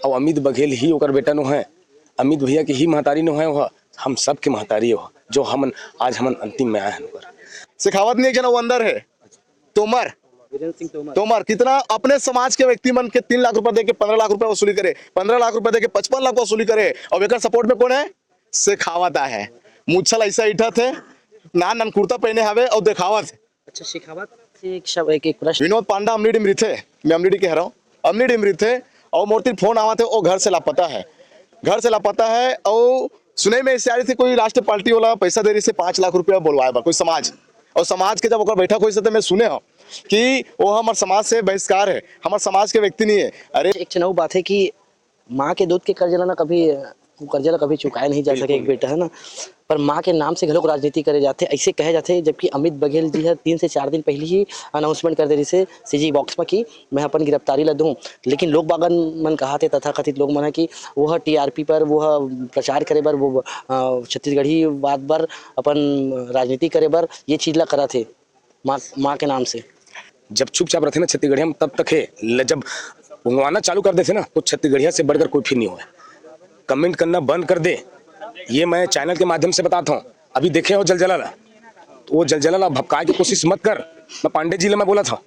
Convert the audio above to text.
और अमित बघेल ही ओकर बेटा नो है, अमित भैया की ही महतारी नो है, वह हम सब के महतारी हो जो हमन आज हमन अंतिम में आए हैं। शेखावत नहीं एक जना वो अंदर है, तोमर तोमर कितना अपने समाज के व्यक्ति मन के 3 लाख रुपए देके 15 लाख रुपए वसूली करे, 15 लाख रुपए देके 55 लाख वसूली करे, और एक सपोर्ट में कौन है? शेखावत है। मुच्छल ऐसा इठा थे, नान कुर्ता पहने हवे और दिखावत। अच्छा, शेखावत से एक प्रश्न। विनोद पांडा अमली डिमरी थे, मैं अमली कह रहा हूँ, अमली डिमरी थे और मूर्ति फोन आवा थे, वो घर से लापता है, घर से लापता है। और सुने में इससे आ रही थी कोई राष्ट्रीय पार्टी वाला पैसा दे रही से 5 लाख रुपया बोलवाए बा कोई समाज, और समाज के जब ओकर बैठक हुई से तो मैं सुने हो कि वो हमारे समाज से बहिष्कार है, हमारे समाज के व्यक्ति नहीं है। अरे एक चुनाव बात है कि माँ के दूध के कर्जा ना कभी कर्जा कभी चुकाया नहीं जा सके, एक बेटा है ना, पर माँ के नाम से घलोक राजनीति करे जाते ऐसे कहे जाते। जबकि अमित बघेल जी है 3 से 4 दिन पहले ही अनाउंसमेंट कर दे रही से सीजी बॉक्स में कि मैं अपन गिरफ्तारी ला दूँ, लेकिन लोग बागन मन कहा थे तथा कथित लोग मन है कि वह टीआरपी पर वह प्रचार करे बर, वो छत्तीसगढ़ी बात बर अपन राजनीति करे बर ये चीज ला करा थे माँ के नाम से। जब चुपचाप रहते ना छत्तीसगढ़िया में तब तक है, जब उंगवाना चालू कर देते ना तो छत्तीसगढ़िया से बढ़कर कोई फिर नहीं हुआ। कमेंट करना बंद कर दे, ये मैं चैनल के माध्यम से बताता हूँ। अभी देखे हो जलजला, तो वो जलजला भपकाए की कोशिश मत कर। मैं पांडे जिले में बोला था